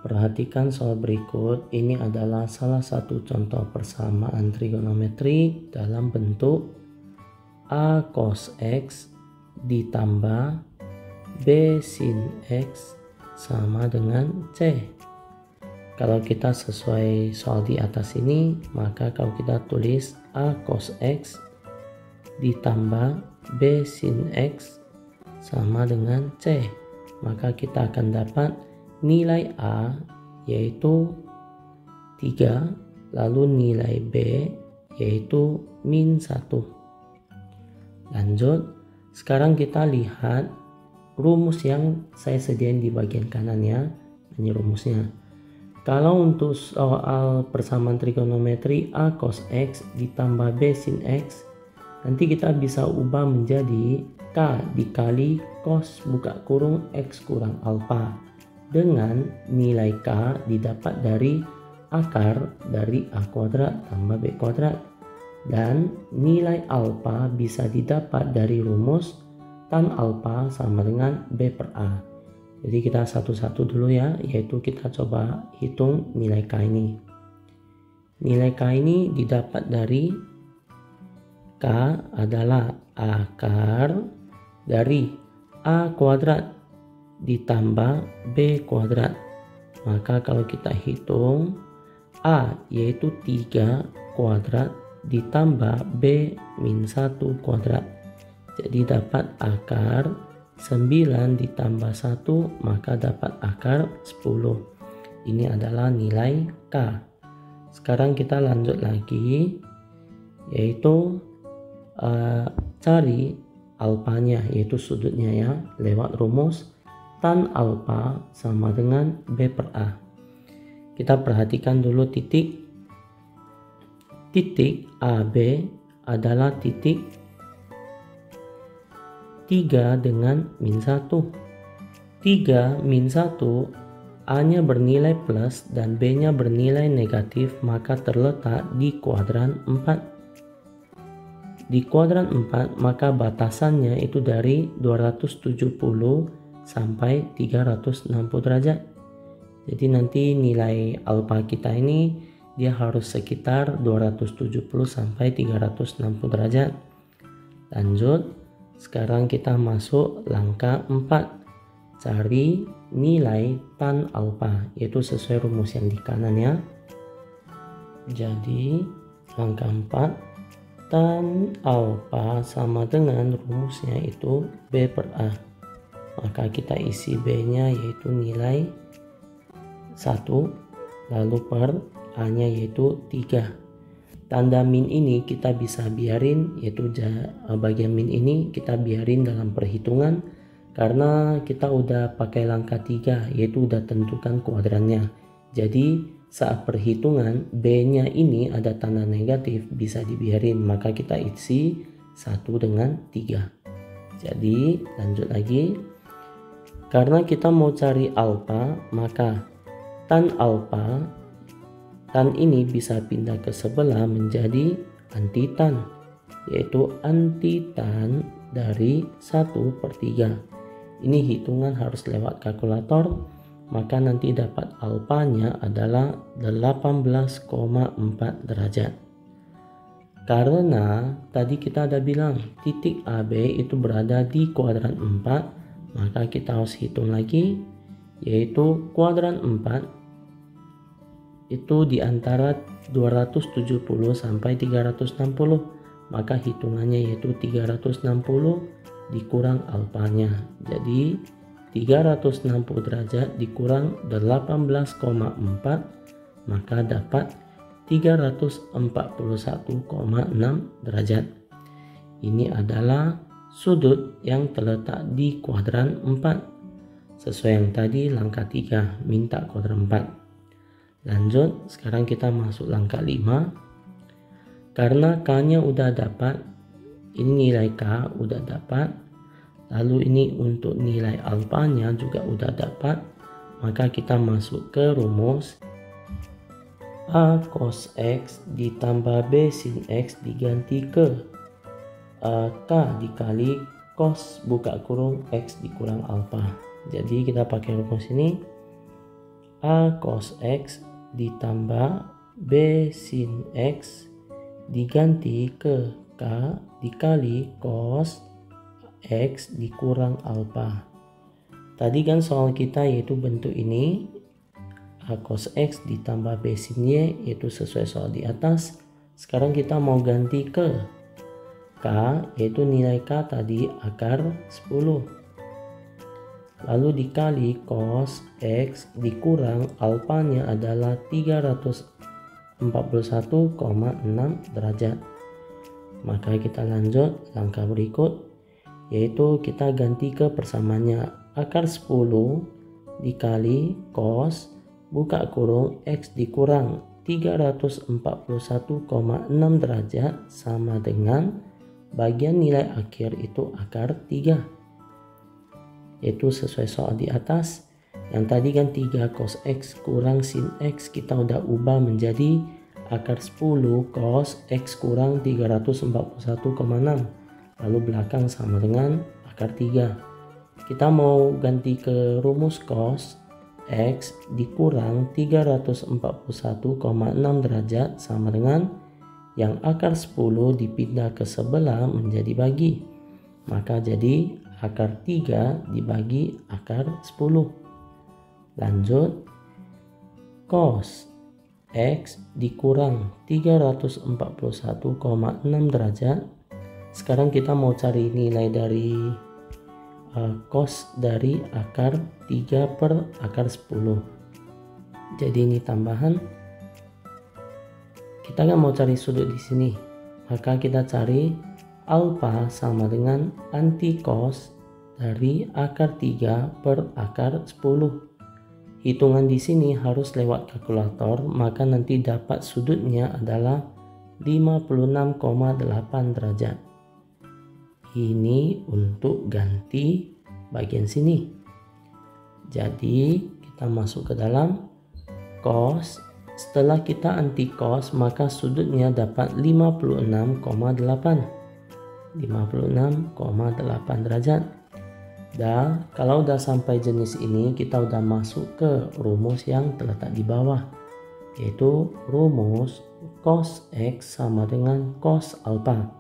Perhatikan soal berikut, ini adalah salah satu contoh persamaan trigonometri dalam bentuk A cos X ditambah B sin X sama dengan C. Kalau kita sesuai soal di atas ini, maka kalau kita tulis A cos X ditambah B sin X sama dengan C, maka kita akan dapat nilai A yaitu 3, lalu nilai B yaitu min 1. Lanjut, sekarang kita lihat rumus yang saya sediain di bagian kanan ya. Ini rumusnya. Kalau untuk soal persamaan trigonometri A cos X ditambah B sin X, nanti kita bisa ubah menjadi K dikali cos buka kurung X kurang alfa, dengan nilai K didapat dari akar dari A kuadrat tambah B kuadrat, dan nilai alfa bisa didapat dari rumus tan alfa sama dengan B per A. Jadi kita satu-satu dulu ya, yaitu kita coba hitung nilai K ini. Nilai K ini didapat dari K adalah akar dari A kuadrat ditambah B kuadrat. Maka kalau kita hitung, A yaitu 3 kuadrat ditambah B min 1 kuadrat, jadi dapat akar 9 ditambah 1, maka dapat akar 10. Ini adalah nilai K. Sekarang kita lanjut lagi, yaitu cari alfanya, yaitu sudutnya ya, lewat rumus tan alfa sama dengan B per A. Kita perhatikan dulu titik AB adalah titik 3 dengan min 1. 3 min 1, A nya bernilai plus dan B nya bernilai negatif, maka terletak di kuadran 4. Di kuadran 4, maka batasannya itu dari 270 sampai 360 derajat. Jadi nanti nilai alfa kita ini dia harus sekitar 270 sampai 360 derajat. Lanjut, sekarang kita masuk langkah 4. Cari nilai tan alfa, yaitu sesuai rumus yang di kanan ya. Jadi langkah 4, tan alfa sama dengan rumusnya itu B per A. Maka kita isi B nya yaitu nilai 1, lalu per A nya yaitu 3. Tanda min ini kita bisa biarin, yaitu bagian min ini kita biarin dalam perhitungan, karena kita udah pakai langkah 3, yaitu udah tentukan kuadrannya. Jadi saat perhitungan B nya ini ada tanda negatif, bisa dibiarin, maka kita isi 1 dengan 3. Jadi lanjut lagi. Karena kita mau cari alfa, maka tan alfa, tan ini bisa pindah ke sebelah menjadi antitan, yaitu antitan dari 1/3. Ini hitungan harus lewat kalkulator, maka nanti dapat alfanya adalah 18,4 derajat. Karena tadi kita ada bilang titik AB itu berada di kuadran 4, maka kita harus hitung lagi, yaitu kuadran 4 itu di antara 270 sampai 360, maka hitungannya yaitu 360 dikurang alfanya. Jadi 360 derajat dikurang 18,4, maka dapat 341,6 derajat. Ini adalah sudut yang terletak di kuadran 4. Sesuai yang tadi langkah 3, minta kuadran 4. Lanjut, sekarang kita masuk langkah 5. Karena K-nya udah dapat, ini nilai K udah dapat, lalu ini untuk nilai alfanya juga udah dapat, maka kita masuk ke rumus A cos X ditambah B sin X diganti ke K dikali cos buka kurung X dikurang alfa. Jadi kita pakai rumus ini, A cos X ditambah B sin X diganti ke K dikali cos X dikurang alfa. Tadi kan soal kita yaitu bentuk ini, A cos X ditambah B sin Y, yaitu sesuai soal di atas. Sekarang kita mau ganti ke K, yaitu nilai K tadi akar 10. Lalu dikali cos X dikurang alfanya adalah 341,6 derajat. Maka kita lanjut langkah berikut, yaitu kita ganti ke persamaannya. Akar 10 dikali cos buka kurung X dikurang 341,6 derajat sama dengan bagian nilai akhir itu akar 3, yaitu sesuai soal di atas. Yang tadi kan 3 cos X kurang sin X, kita udah ubah menjadi akar 10 cos X kurang 341,6, lalu belakang sama dengan akar 3. Kita mau ganti ke rumus cos X dikurang 341,6 derajat sama dengan yang akar 10 dipindah ke sebelah menjadi bagi. Maka jadi akar 3 dibagi akar 10. Lanjut, cos X dikurang 341,6 derajat. Sekarang kita mau cari nilai dari cos dari akar 3 per akar 10. Jadi ini tambahan. Kita kan mau cari sudut di sini. Maka kita cari alfa sama dengan anti cos dari akar 3 per akar 10. Hitungan di sini harus lewat kalkulator, maka nanti dapat sudutnya adalah 56,8 derajat. Ini untuk ganti bagian sini. Jadi kita masuk ke dalam cos. Setelah kita anti cos, maka sudutnya dapat 56,8 derajat. Dan kalau udah sampai jenis ini, kita udah masuk ke rumus yang terletak di bawah, yaitu rumus cos X sama dengan cos alfa.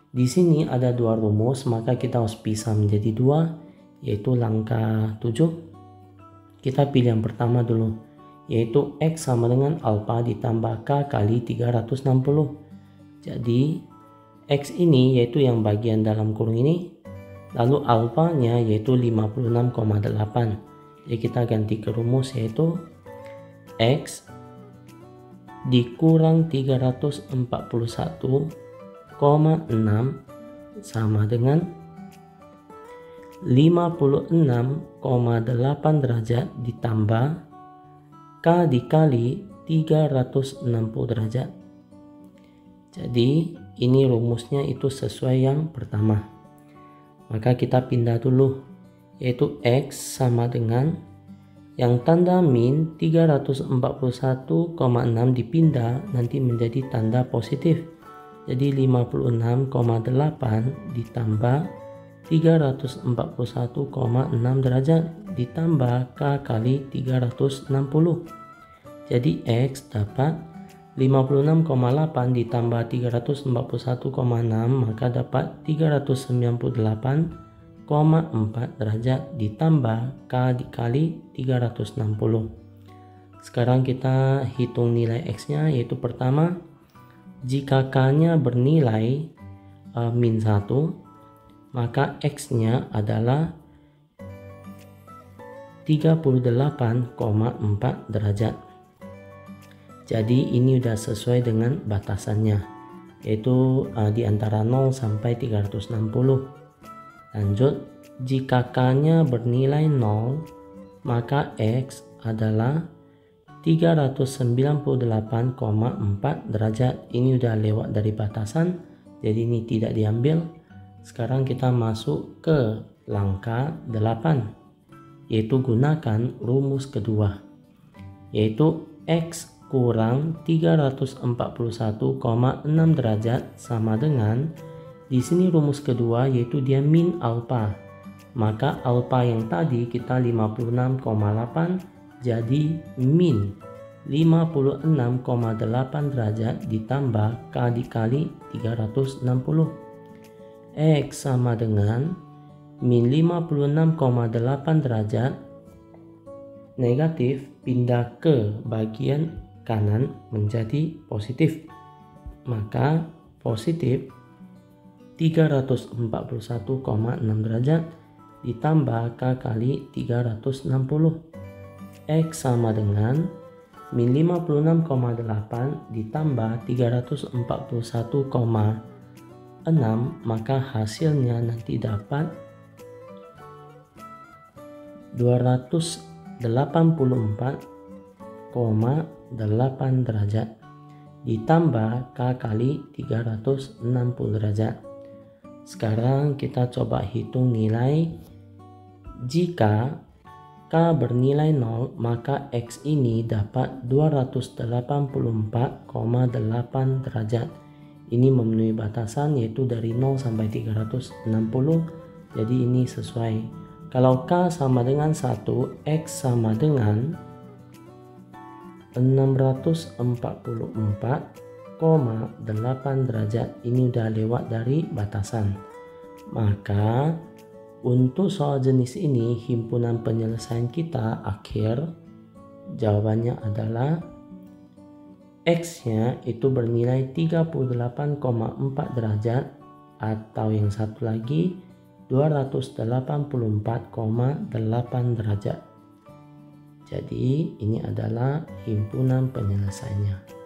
Di sini ada dua rumus, maka kita harus pisah menjadi dua, yaitu langkah 7. Kita pilih yang pertama dulu, yaitu X sama dengan alfa ditambah K kali 360. Jadi X ini yaitu yang bagian dalam kurung ini, lalu alfanya yaitu 56,8. Jadi kita ganti ke rumus, yaitu X dikurang 341,6 sama dengan 56,8 derajat ditambah K dikali 360 derajat. Jadi ini rumusnya itu sesuai yang pertama. Maka kita pindah dulu, yaitu X sama dengan yang tanda min 341,6 dipindah nanti menjadi tanda positif. Jadi 56,8 ditambah 341,6 derajat ditambah K kali 360. Jadi X dapat 56,8 ditambah 341,6, maka dapat 398,4 derajat ditambah K dikali 360. Sekarang kita hitung nilai X-nya, yaitu pertama, jika K-nya bernilai min 1, maka X-nya adalah 38,4 derajat. Jadi ini udah sesuai dengan batasannya, yaitu di antara 0 sampai 360. Lanjut, jika K-nya bernilai 0, maka X adalah 398,4 derajat. Ini udah lewat dari batasan, jadi ini tidak diambil. Sekarang kita masuk ke langkah 8, yaitu gunakan rumus kedua, yaitu X kurang 341,6 derajat sama dengan, di sini rumus kedua yaitu dia min alfa. Maka alfa yang tadi kita 56,8 jadi min 56,8 derajat ditambah K dikali 360. X sama dengan min 56,8 derajat negatif pindah ke bagian kanan menjadi positif. Maka positif 341,6 derajat ditambah K kali 360. X sama dengan min 56,8 ditambah 341,6, maka hasilnya nanti dapat 284,8 derajat ditambah K kali 360 derajat. Sekarang kita coba hitung nilai. Jika K bernilai 0, maka X ini dapat 284,8 derajat. Ini memenuhi batasan yaitu dari 0 sampai 360. Jadi ini sesuai. Kalau K sama dengan 1, X sama dengan 644,8 derajat. Ini udah lewat dari batasan. Maka untuk soal jenis ini himpunan penyelesaian kita akhir jawabannya adalah X nya itu bernilai 38,4 derajat, atau yang satu lagi 284,8 derajat. Jadi ini adalah himpunan penyelesaiannya.